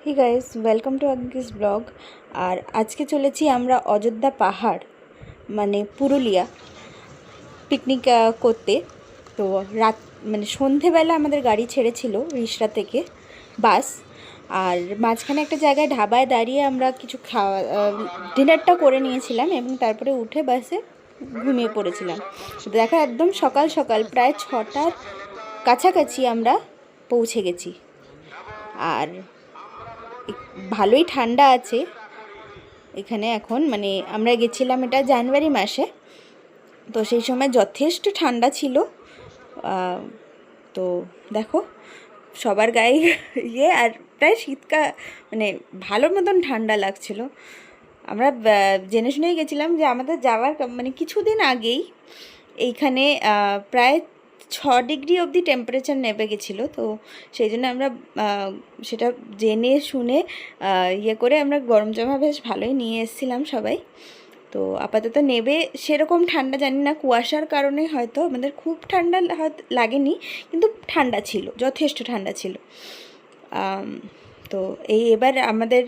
Hey guys, welcome to আঙ্কিস blog. আর আজকে চলেছি আমরা অযোধ্যা পাহাড় মানে পুরুলিয়া পিকনিক করতে। তো রাত মানে সন্ধেবেলা আমাদের গাড়ি ছেড়েছিল রিষড়া থেকে বাস। আর মাঝখানে একটা জায়গায় ধাবায় দাঁড়িয়ে আমরা কিছু ডিনারটা করে নিয়েছিলাম এবং তারপরে উঠে বাসে ঘুমিয়ে পড়েছিলাম। দেখা একদম সকাল সকাল প্রায় 6টার কাছাকাছি আমরা পৌঁছে গেছি। আর ভালোই ঠান্ডা আছে এখানে এখন, মানে আমরা গেছিলাম এটা জানুয়ারি মাসে, তো সেই সময় যথেষ্ট ঠান্ডা ছিল। তো দেখো সবার গায়ে আর প্রায় শীতকাল, মানে ভালো মতন ঠান্ডা লাগছিল। আমরা জেনে শুনেই গেছিলাম যে আমাদের যাওয়ার মানে কিছুদিন আগেই এইখানে প্রায় 6 ডিগ্রি অবধি টেম্পারেচার নেমে গেছিলো। তো সেই জন্য আমরা সেটা জেনে শুনে করে আমরা গরম জামা বেশ ভালোই নিয়ে এসেছিলাম সবাই। তো আপাতত নেবে সেরকম ঠান্ডা জানি না, কুয়াশার কারণে হয়তো আমাদের খুব ঠান্ডা হয়তো লাগেনি, কিন্তু ঠান্ডা ছিল, যথেষ্ট ঠান্ডা ছিল। তো এবার আমাদের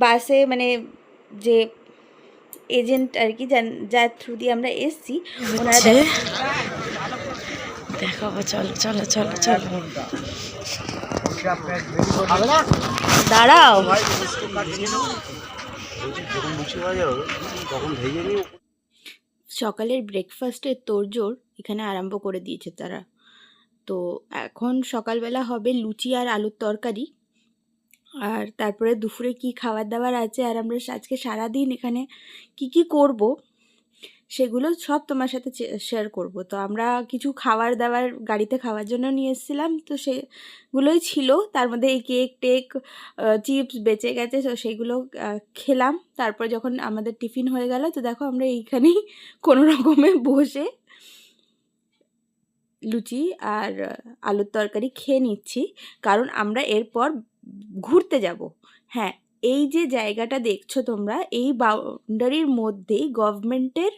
বাসে মানে যে এজেন্ট আর কি, যার থ্রু দিয়ে আমরা এসছি, ওনারা দেখাবো। চলো চলো চলো চলো, দাঁড়াও। সকালের ব্রেকফাস্টের তোড়জোড় এখানে আরম্ভ করে দিয়েছে তারা। তো এখন সকালবেলা হবে লুচি আর আলুর তরকারি, আর তারপরে দুপুরে কি খাবার দাবার আছে আর আমরা আজকে সারাদিন এখানে কি কি করব সেগুলো সব তোমার সাথে শেয়ার করব। তো আমরা কিছু খাবার দাবার গাড়িতে খাওয়ার জন্য নিয়ে এসেছিলাম, তো সেগুলোই ছিল। তার মধ্যে এই কেক টেক চিপস বেঁচে গেছে, তো সেইগুলো খেলাম। তারপর যখন আমাদের টিফিন হয়ে গেল, তো দেখো আমরা এইখানেই কোনো রকমে বসে লুচি আর আলুর তরকারি খেয়ে নিচ্ছি, কারণ আমরা এরপর ঘুরতে যাব। হ্যাঁ, এই যে জায়গাটা দেখছো তোমরা, এই বাউন্ডারির মধ্যেই গভর্নমেন্টের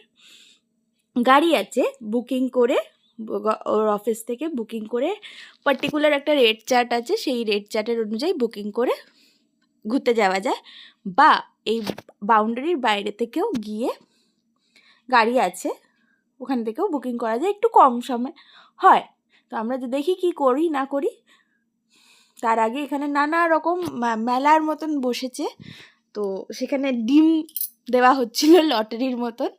গাড়ি আছে বুকিং করে, ওর অফিস থেকে বুকিং করে পার্টিকুলার একটা রেট চার্ট আছে, সেই রেট চার্টের অনুযায়ী বুকিং করে ঘুরতে যাওয়া যায়। বা এই বাউন্ডারির বাইরে থেকেও গিয়ে গাড়ি আছে, ওখান থেকেও বুকিং করা যায়, একটু কম সময় হয়। তো আমরা যে দেখি কি করি না করি। তার আগে এখানে নানা রকম মেলার মতন বসেছে, তো সেখানে ডিম দেওয়া হচ্ছিল লটারির মতন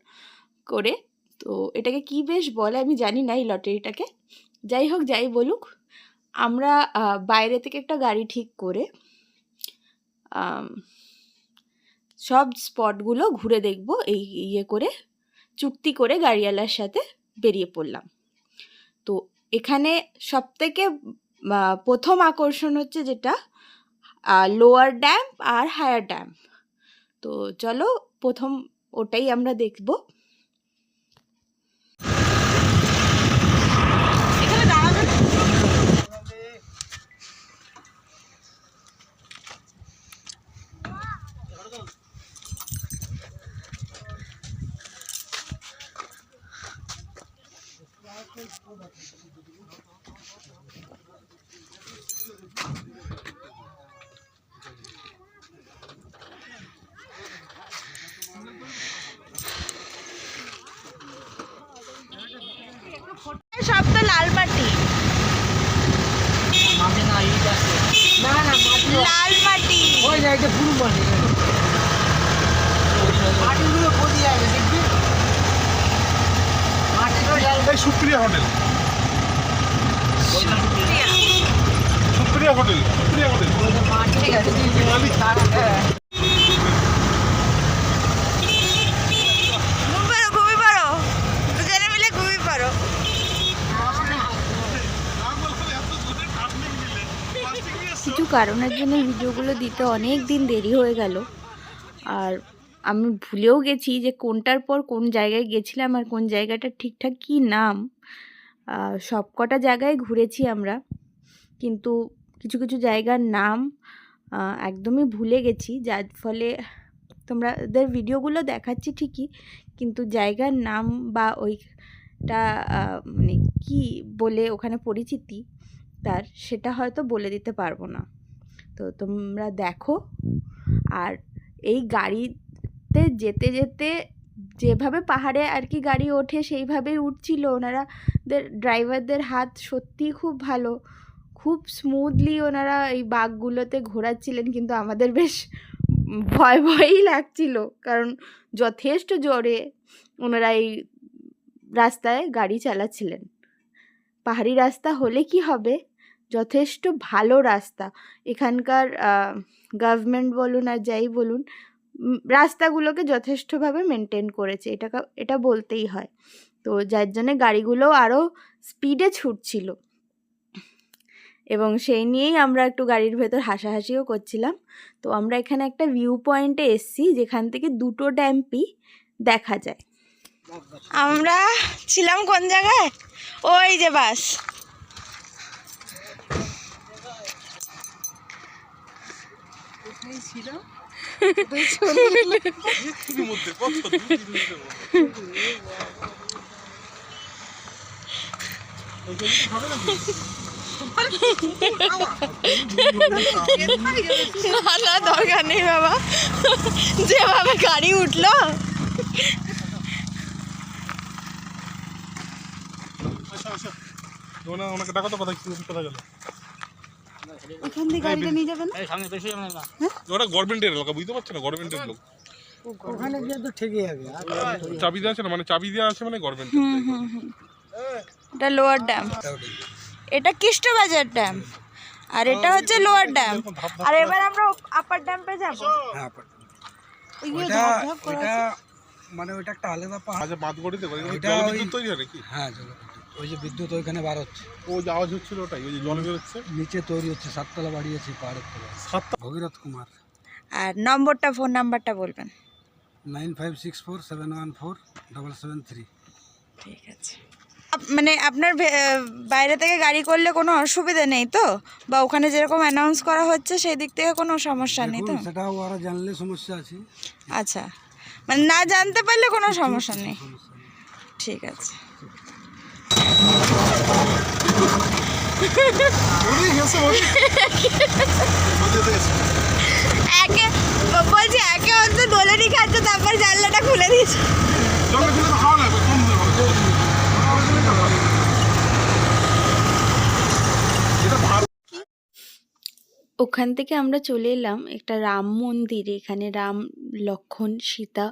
করে। তো এটাকে কি বেশ বলে আমি জানি না এই লটারিটাকে, যাই হোক যাই বলুক, আমরা বাইরে থেকে একটা গাড়ি ঠিক করে সব স্পটগুলো ঘুরে দেখব এই করে চুক্তি করে গাড়িওয়ালার সাথে বেরিয়ে পড়লাম। তো এখানে সবথেকে প্রথম আকর্ষণ হচ্ছে যেটা লোয়ার ড্যাম আর হায়ার ড্যাম। তো চলো প্রথম ওটাই আমরা দেখব। সব তো লাল মাটি, লাল মাটি Supriya hotel, Supriya hotel, Supriya hotel. কিছু কারণের জন্য ভিডিওগুলো দিতে অনেক দিন দেরি হয়ে গেল, আর আমি ভুলেও গেছি যে কোনটার পর কোন জায়গায় গেছিলাম আর কোন জায়গাটা ঠিকঠাক কী নাম। সব কটা জায়গায় ঘুরেছি আমরা, কিন্তু কিছু কিছু জায়গার নাম একদমই ভুলে গেছি, যার ফলে তোমাদের ভিডিওগুলো দেখাচ্ছি ঠিকই, কিন্তু জায়গার নাম বা ওইটা মানে কী বলে ওখানে পরিচিতি তার, সেটা হয়তো বলে দিতে পারবো না। তো তোমরা দেখো। আর এই গাড়িতে যেতে যেতে যেভাবে পাহাড়ে আর কি গাড়ি ওঠে সেইভাবেই উঠছিল। ওনারাদের ড্রাইভারদের হাত সত্যিই খুব ভালো, খুব স্মুথলি ওনারা এই বাঁকগুলোতে ঘোরাচ্ছিলেন, কিন্তু আমাদের বেশ ভয় ভয়ই লাগছিল, কারণ যথেষ্ট জোরে ওনারা এই রাস্তায় গাড়ি চালাচ্ছিলেন। পাহাড়ি রাস্তা হলে কি হবে, যথেষ্ট ভালো রাস্তা। এখানকার গভর্নমেন্ট বলুন আর যাই বলুন, রাস্তাগুলোকে যথেষ্টভাবে মেনটেন করেছে, এটা বলতেই হয়। তো যার জন্যে গাড়িগুলো আরও স্পিডে ছুটছিল, এবং সেই নিয়েই আমরা একটু গাড়ির ভেতর হাসাহাসিও করছিলাম। তো আমরা এখানে একটা ভিউ পয়েন্টে এসছি যেখান থেকে দুটো ড্যাম্পই দেখা যায়। আমরা ছিলাম কোন জায়গায়? ওই যে বাস। না দরকার নেই বাবা, যেভাবে গাড়ি উঠলো। ওনাকে ডাকো তো, কোথায় গেল? এখান থেকে গাড়িটা নিয়ে যাবেন? ওটা গভর্নমেন্টের এলাকা, বুঝতে পারছো না? গভর্নমেন্টের লোক ওখানে গিয়ে তো ঠিকই হবে। চাবি দেওয়া আছে না, মানে চাবি দেওয়া আছে মানে গভর্নমেন্ট। এটা লোয়ার ড্যাম, এটা কৃষ্ণবাজার ড্যাম, আর এটা হচ্ছে লোয়ার ড্যাম। আর এবার আমরা আপার ড্যামে যাব। হ্যাঁ, ওইগুলো ওটা ধাপ ধাপ করা ওটা আছে। মানে ওইটা একটা আলাদা পাহাড়। আচ্ছা, বাঁধগড়িতে এটা জলবিদ্যুৎ তৈরি হয় নাকি? হ্যাঁ, জলবিদ্যুৎ। ওই যে বিদ্যুৎ ওইখানে বার হচ্ছে, ও যে আওয়াজ হচ্ছিল ওটাই, ওই যে জল বেরোচ্ছে। নিচে তৈরি হচ্ছে, 7 তলা বাড়িয়েছে পাহাড়ের তলা। 7 ভগীরথ কুমার। আর নম্বরটা, ফোন নাম্বারটা বলবেন। 9564714773। ঠিক আছে। মানে আপনার বাইরে থেকে গাড়ি করলে কোনো অসুবিধা নেই তো? বা ওখানে যেরকম অ্যানাউন্স করা হচ্ছে সেই দিক থেকে কোনো সমস্যা নেই তো? সেটা ওরা জানলে সমস্যা আছে। আচ্ছা, মানে না জানতে পারলে কোনো সমস্যা নেই। ঠিক আছে। একে বলছি, একে অন্ত দোলেরই খাচ্ছে, তারপর জানলাটা খুলে দিয়েছে। ওখান থেকে আমরা চলে এলাম একটা রাম মন্দিরে। এখানে রাম, লক্ষ্মণ, সীতা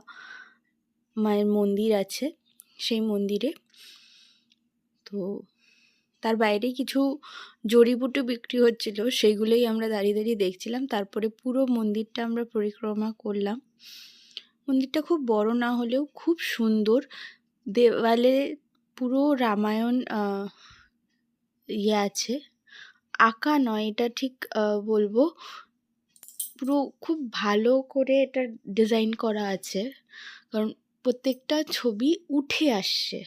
মায়ের মন্দির আছে, সেই মন্দিরে। তো তার বাইরে কিছু জড়িবুটি বিক্রি হচ্ছিল, সেইগুলোই আমরা দাঁড়িয়ে দাঁড়িয়ে দেখছিলাম। তারপরে পুরো মন্দিরটা আমরা পরিক্রমা করলাম। মন্দিরটা খুব বড় না হলেও খুব সুন্দর। দেওয়ালে পুরো রামায়ণ আছে, আঁকা নয়, এটা ঠিক বলবো পুরো খুব ভালো করে এটা ডিজাইন করা আছে, কারণ প্রত্যেকটা ছবি উঠে আসছে,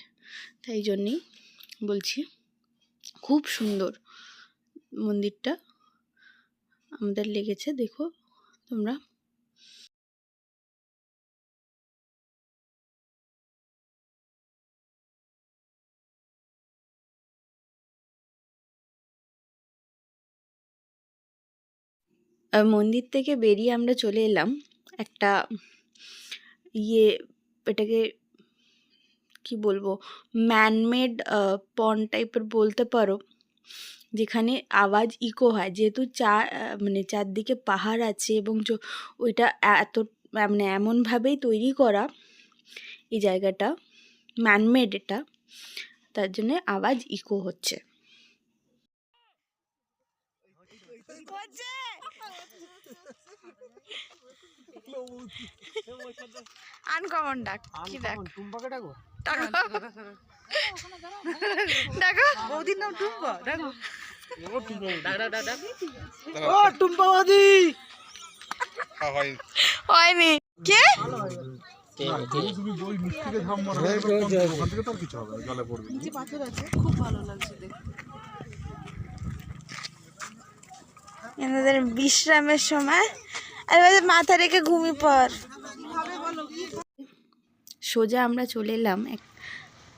তাই জন্যেই বলছি খুব সুন্দর মন্দিরটা আমাদের লেগেছে। দেখো তোমরা। মন্দির থেকে বেরিয়ে আমরা চলে এলাম একটা এটাকে কি বলবো, ম্যানমেড পন্ড টাইপের বলতে পারো, যেখানে আওয়াজ ইকো হয়, যেহেতু মানে চারদিকে পাহাড় আছে, এবং ওইটা এত মানে এমনভাবেই তৈরি করা, এই জায়গাটা ম্যানমেড, এটা তার জন্য আওয়াজ ইকো হচ্ছে। আনকমন ডাক, কি ডাক? টুম্পাকে ডাকো। ডাকো। বৌদির নাম টুম্পা, ডাকো। ও টুম্পা বৌদি। হয়নি কে? তুমি ওই মিষ্টিকে ধাম মারো, ওখান থেকে তো আর কিছু হবে না, জলে পড়বে। নিচে পাথর আছে, খুব ভালো লাগছে দেখতে। এনাদের বিশ্রামের সময়, আর মাথা রেখে ঘুমিয়ে পড়। সোজা আমরা চলে এলাম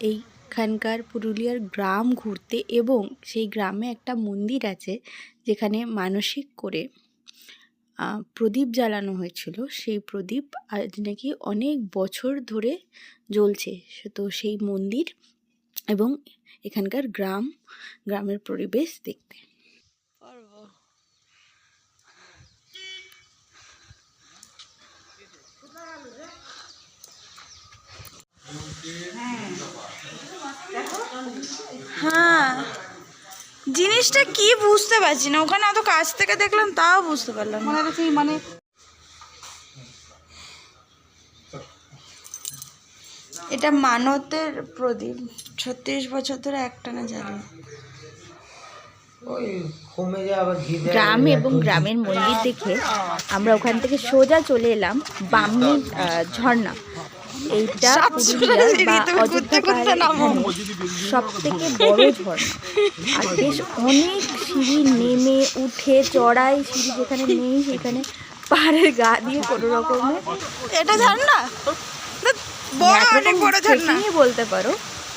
এইখানকার পুরুলিয়ার গ্রাম ঘুরতে, এবং সেই গ্রামে একটা মন্দির আছে যেখানে মানসিক করে প্রদীপ জ্বালানো হয়েছিল। সেই প্রদীপ আজ নাকি অনেক বছর ধরে জ্বলছে। তো সেই মন্দির এবং এখানকার গ্রামের পরিবেশ দেখতে। হ্যাঁ, জিনিসটা কি বুঝতে পারছি না, ওখানে অত কাছ থেকে দেখলাম তাও বুঝতে পারলাম না। মানে এটা মানতের প্রদীপ, 36 বছর ধরে একটানা জ্বালে। গ্রাম এবং গ্রামের মন্দির দেখে আমরা ওখান থেকে সোজা চলে এলাম বামনি ঝর্ণা। এইটা পুরুলিয়ার বা অযোধ্যা পাহাড়ের সব থেকে বড় ঝর্ণা। আর বেশ অনেক সিঁড়ি নেমে উঠে চড়াই, সিঁড়ি যেখানে নেই সেখানে পাহাড়ের গা দিয়ে কোনো রকমে এটা ঝর্ণা বড়, অনেক বড় ঝর্ণা বলতে পারো।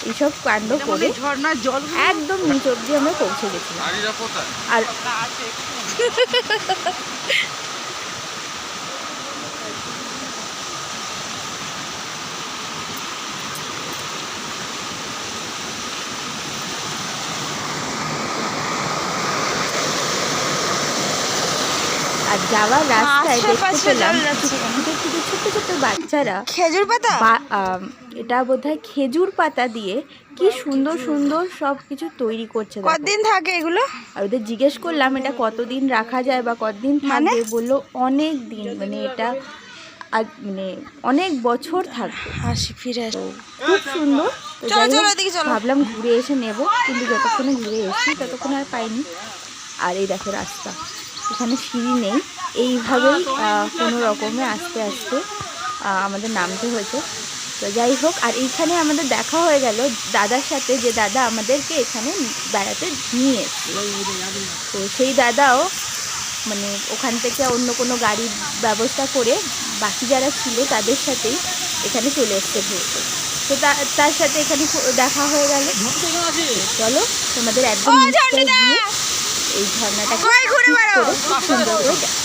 এইসব কাণ্ড করে ঝর্ণার জল একদম নিচ অব্দি আমরা পৌঁছে গেছিলাম। আর আর যাওয়ার রাস্তায় দেখতে পেলাম ছোট ছোট বাচ্চারা খেজুর পাতা, এটা বোধহয় খেজুর পাতা দিয়ে কি সুন্দর সুন্দর সব কিছু তৈরি করছে। দেখো। কতদিন থাকে এগুলো? আর ওদের জিজ্ঞেস করলাম এটা কতদিন রাখা যায় বা কতদিন থাকবে, বললো অনেক দিন, মানে এটা মানে অনেক বছর থাকবে। হাসি ফিরে খুব সুন্দর। তো চলো যাই চলো হোক, এদিকে চলো। ভাবলাম ঘুরে এসে নেব, কিন্তু যতক্ষণে ঘুরে এসেছি ততক্ষণ আর পাইনি। আর এই দেখো রাস্তা, এখানে সিঁড়ি নেই, এইভাবেই কোনো রকমে আস্তে আস্তে আমাদের নামতে হয়েছে। তো যাই হোক, আর এইখানে আমাদের দেখা হয়ে গেল দাদার সাথে, যে দাদা আমাদেরকে এখানে বেড়াতে নিয়ে এসেছিল। তো সেই দাদাও মানে ওখান থেকে অন্য কোনো গাড়ির ব্যবস্থা করে বাকি যারা ছিল তাদের সাথেই এখানে চলে এসছে ঘুরতে। তো তার সাথে এখানে দেখা হয়ে গেল। চলো তোমাদের একদম নিচে গিয়ে এই ঝর্ণাটাকে ঘুরে বেড়াও। খুব সুন্দর করে দেখো।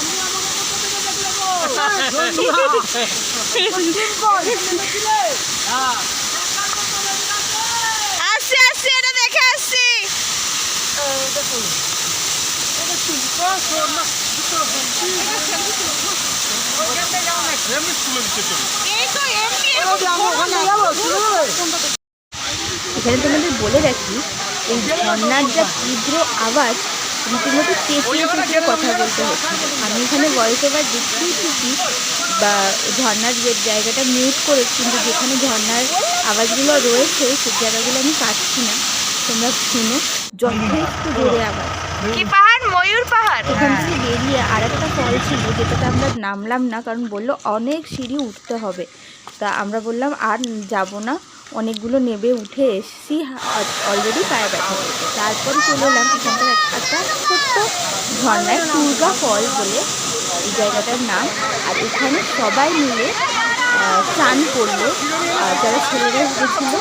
আসছি আসছি, এটা দেখে আসছি। এখানে তোমাদের বলে রাখি, এই ঝর্ণার যা তীব্র আওয়াজ, রীতিমতো চেঁচিয়ে চেঁচিয়ে কথা বলতে হচ্ছে। আমি এখানে ভয়েস ওভার দেখতেই ঠিকই বা ঝর্ণার যে জায়গাটা মিউট করে, কিন্তু যেখানে ঝর্ণার আওয়াজগুলো রয়েছে সেই জায়গাগুলো আমি কাটছি না, তোমরা শুনো যথেষ্ট জোরে আওয়াজ। কি পাহাড়? ময়ূর পাহাড়। এখান থেকে বেরিয়ে আর একটা ফল ছিল যেটাতে আমরা নামলাম না, কারণ বললো অনেক সিঁড়ি উঠতে হবে। তা আমরা বললাম আর যাব না, অনেকগুলো নেবে উঠে এসছি, অলরেডি পায়ে ব্যথা করছে। তারপরে চলে এলাম এখানকার একটা ছোট্ট ঝর্ণায়, টুরগা ফল বলে এই জায়গাটার নাম। আর এখানে সবাই মিলে চান করলো, যারা ছেলেরা গেছিলো,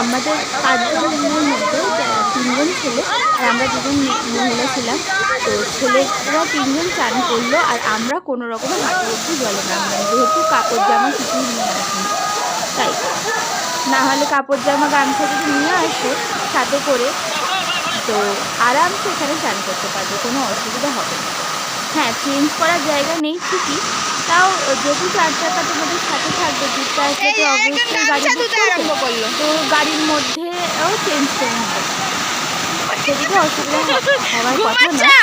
আমাদের 5 জনের মধ্যে 3 জন ছেলে আর আমরা 2 জন মহিলা ছিলাম। তো ছেলেরা 3 জন চান করলো, আর আমরা কোনো রকম হাঁটু অব্দি জলে নামলাম, যেহেতু কাপড় জামা কিছুই নিয়ে আসিনি। তাই না হলে কাপড় জামা গামছা যদি নিয়ে আসে সাথে করে, তো আরামসে এখানে চান করতে পারবে, কোনো অসুবিধা হবে না। হ্যাঁ, চেঞ্জ করার জায়গা নেই ঠিকই, তাও যেহেতু 4 চাকা তোমাদের সাথে থাকবে, ঘুরতে আসলে তো অবশ্যই গাড়ি করলো, তো গাড়ির মধ্যেও চেঞ্জ করে নিতে পারবে, সেদিকে অসুবিধা হওয়ার কথা না।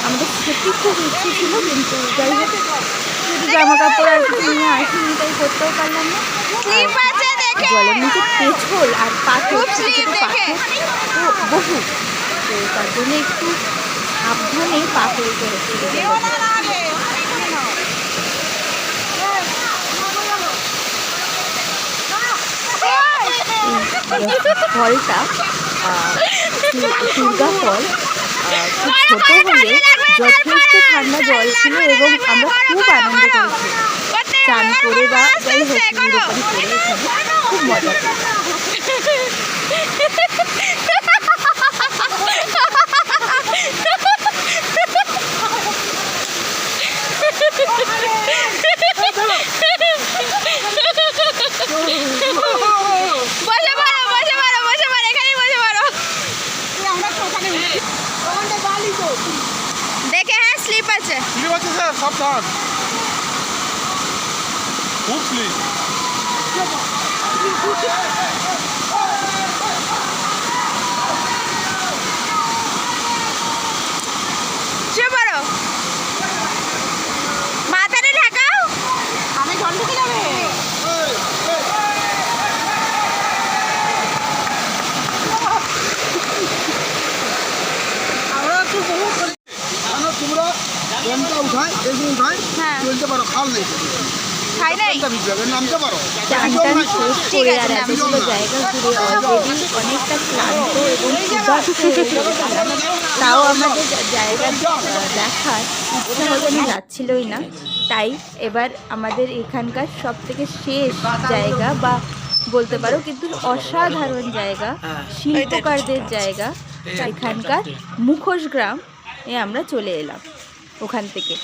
আমাদের সত্যি খুব ইচ্ছে ছিল, কিন্তু যাই হোক যদি জামা কাপড় আর নিয়ে আসিনি তাই করতেও পারলাম না। জলের নিচে পেছল আর পাথর, ছোটো ছোটো পাথর তো বহু, তো তার জন্য একটু সাবধানে পা ফেলতে হচ্ছে। ফলটা টুরগা ফল খুব ছোট হলে যথেষ্ট ঠান্ডা জল ছিল এবং আমরা খুব আনন্দ করেছি, চান করে বা যাই হোক এরকম করে এখানে খুব মজা করি। দেখে, হ্যাঁ স্লিপ আছে। স্লিপ আছে স্যার, সাবধান, খুব স্লিপ। শুয়ে পড়ো, মাথাটা ঢাকাও। আমি জল ঢুকে যাবে। তোমরা ট্রেনটা উঠায় এগুলো উঠায় হ্যাঁ, চলতে পারো, খাল নেই, খাই নাই। নামতে পারো। টান শেষ ঠিক করে আছে, আর এতগুলো জায়গা ঘুরে অলরেডি অনেকটা ক্লান্ত এবং ক্ষুধার্ত হয়ে গেছিলাম। তাও আমাদের জায়গা দেখার ইচ্ছা যেন যাচ্ছিলই না। তাই এবার আমাদের এখানকার সব থেকে শেষ জায়গা বা বলতে পারো কিন্তু অসাধারণ জায়গা, শিল্পকারদের জায়গা, এখানকার মুখোশ গ্রাম এ আমরা চলে এলাম। ওখান থেকে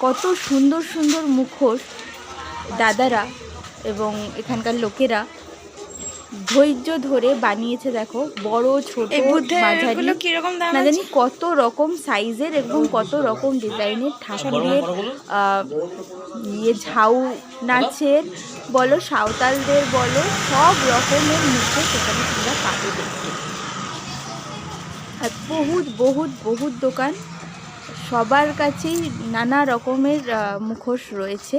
কত সুন্দর সুন্দর মুখোশ দাদারা এবং এখানকার লোকেরা ধৈর্য ধরে বানিয়েছে। দেখো, বড় ছোট এই বুদ্ধের মাঝারি এগুলো কিরকম দাম না আছে? জানি কত রকম সাইজের এবং কত রকম ডিজাইনের ঠাকুরের ঝাউ নাচের বলো, সাঁওতালদের বলো, সব রকমের মুখোশ সেখানে তোমরা পাবে দেখতে। আর বহুত বহুত বহুত দোকান, সবার কাছেই নানা রকমের মুখোশ রয়েছে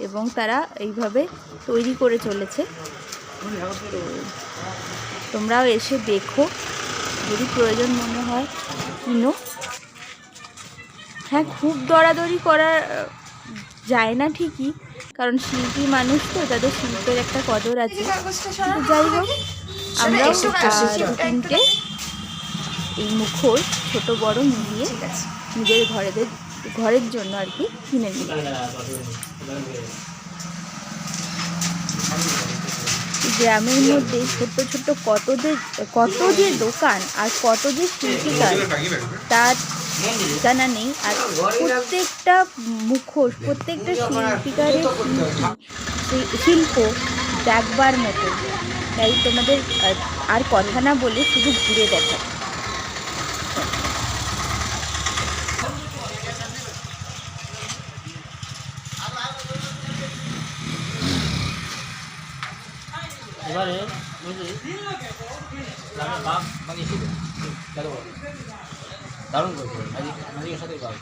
এবং তারা এইভাবে তৈরি করে চলেছে। তো তোমরাও এসে দেখো, যদি প্রয়োজন মনে হয় কিনো। হ্যাঁ, খুব দরাদরি করা যায় না ঠিকই, কারণ শিল্পী মানুষ তো, তাদের শিল্পের একটা কদর আছে। কিন্তু যাই হোক, আমরাও দু তিনটে এই মুখোশ ছোট বড় মিলিয়ে নিজের ঘরের জন্য আর কি কিনে নিলাম। গ্রামের মধ্যে ছোট্ট ছোট্ট কত যে দোকান আর কত যে শিল্পীকার তার ঠিকানা নেই। আর প্রত্যেকটা মুখোশ, প্রত্যেকটা শিল্পীকারের শিল্প দেখবার মতো। তাই তোমাদের আর কথা না বলে শুধু ঘুরে দেখা। এবারে দারুণ করছে, ম্যাজিকের সাথে কাজ।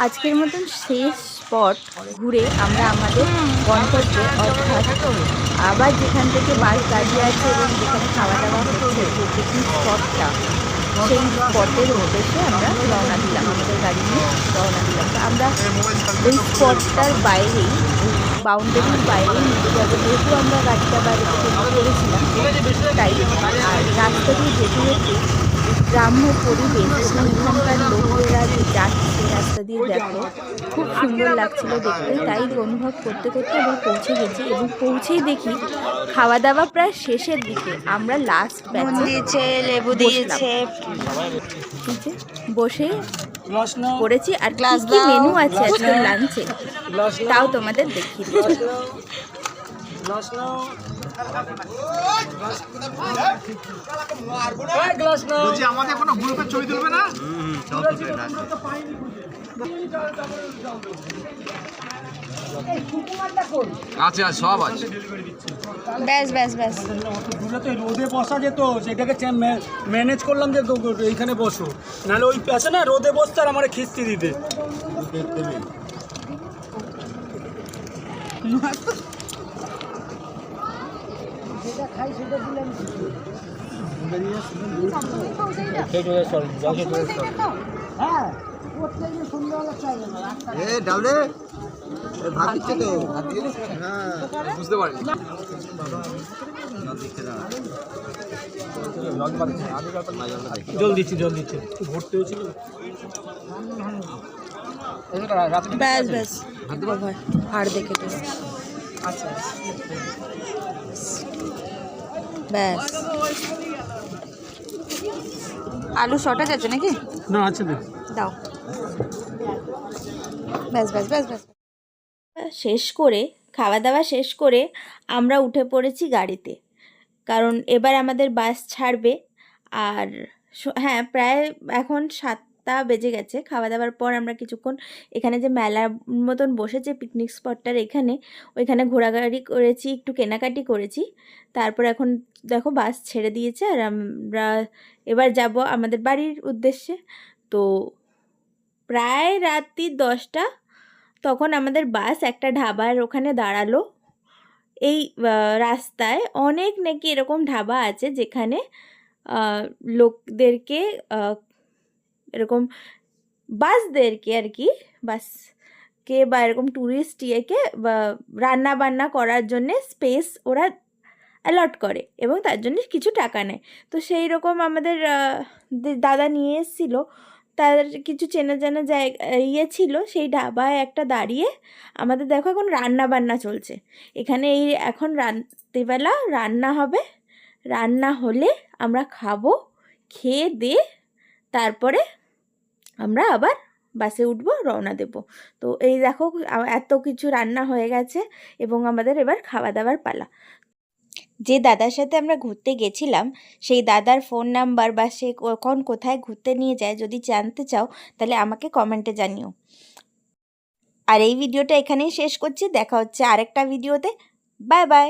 আজকের মতন শেষ স্পট ঘুরে আমরা আমাদের গন্তব্যে, অর্থাৎ আবার যেখান থেকে বাস দাঁড়িয়ে আছে এবং যেখানে খাওয়া দাওয়া হচ্ছে যে পিকনিক স্পটটা, সেই স্পটের উদ্দেশ্যে আমরা রওনা দিলাম, আমাদের গাড়ি নিয়ে রওনা দিলাম। তো আমরা ওই স্পটটার বাইরেই, বাউন্ডারির বাইরেই নিতে যাবো, যেহেতু আমরা গাড়িটা বাইরে থেকে করেছিলাম তাই। আর রাস্তা দিয়ে যেতে যেতে গ্রাম্য পরিবেশ এবং এখানকার লোকেরা যে যাচ্ছে রাস্তা দিয়ে, দেখো খুব সুন্দর লাগছিল দেখতে। তাই অনুভব করতে করতে আমরা পৌঁছে গেছি এবং পৌঁছেই দেখি খাওয়া দাওয়া প্রায় শেষের দিকে। আমরা লাস্ট ব্যাচে দিয়েছে, লেবু দিয়েছে, বসে গ্লাস নাও, করেছি। আর গ্লাস কি দাও। মেনু আছে আজকে লাঞ্চে গ্লাস নাও, তাও তোমাদের দেখিয়ে দিচ্ছি। গ্লাস নাও, গ্লাস নাও। বলছি আমাদের কোনো গ্রুপের ছবি তুলবে না? আছে, সব আছে। ব্যাস ব্যাস ব্যাস। দূরে তো রোদে বসা যেত, সেটাকে ম্যানেজ করলাম যে এইখানে বসো, নাহলে ওই আছে না রোদে বসতে আর আমার খিস্তি দিতে। বুঝতে পারি জল দিচ্ছি ভর্তি হয়েছিল। ব্যাস ব্যাস হাড় দেখে তো আচ্ছা ব্যাস আলু শর্টেজ আছে নাকি না আছে দেখ দাও ব্যাস ব্যাস ব্যাস ব্যাস শেষ করে খাওয়া দাওয়া শেষ করে আমরা উঠে পড়েছি গাড়িতে, কারণ এবার আমাদের বাস ছাড়বে। আর হ্যাঁ, প্রায় এখন 7টা বেজে গেছে। খাওয়া দাওয়ার পর আমরা কিছুক্ষণ এখানে যে মেলার মতন বসেছে পিকনিক স্পটটার এখানে, ওইখানে ঘোরাঘুরি করেছি, একটু কেনাকাটি করেছি। তারপর এখন দেখো বাস ছেড়ে দিয়েছে আর আমরা এবার যাব আমাদের বাড়ির উদ্দেশ্যে। তো প্রায় রাত্রি 10টা তখন আমাদের বাস একটা ধাবার ওখানে দাঁড়ালো। এই রাস্তায় অনেক নাকি এরকম ধাবা আছে যেখানে লোকদেরকে এরকম বাসদেরকে আর কি, বাসকে বা এরকম ট্যুরিস্ট ইয়েকে রান্না বান্না করার জন্যে স্পেস ওরা অ্যালট করে এবং তার জন্য কিছু টাকা নেয়। তো সেই রকম আমাদের দাদা নিয়ে এসেছিলো, তার কিছু চেনা জানা জায়গা ইয়ে ছিল, সেই ধাবায় একটা দাঁড়িয়ে আমাদের দেখো এখন রান্না বান্না চলছে এখানে। এই এখন রাত্রিবেলা রান্না হবে, রান্না হলে আমরা খাবো, খেয়ে দিয়ে তারপরে আমরা আবার বাসে উঠবো, রওনা দেব। তো এই দেখো এত কিছু রান্না হয়ে গেছে এবং আমাদের এবার খাওয়া দাওয়ার পালা। যে দাদার সাথে আমরা ঘুরতে গেছিলাম সেই দাদার ফোন নাম্বার বা সে কখন কোথায় ঘুরতে নিয়ে যায় যদি জানতে চাও তাহলে আমাকে কমেন্টে জানিও। আর এই ভিডিওটা এখানেই শেষ করছি, দেখা হচ্ছে আরেকটা ভিডিওতে। Bye bye.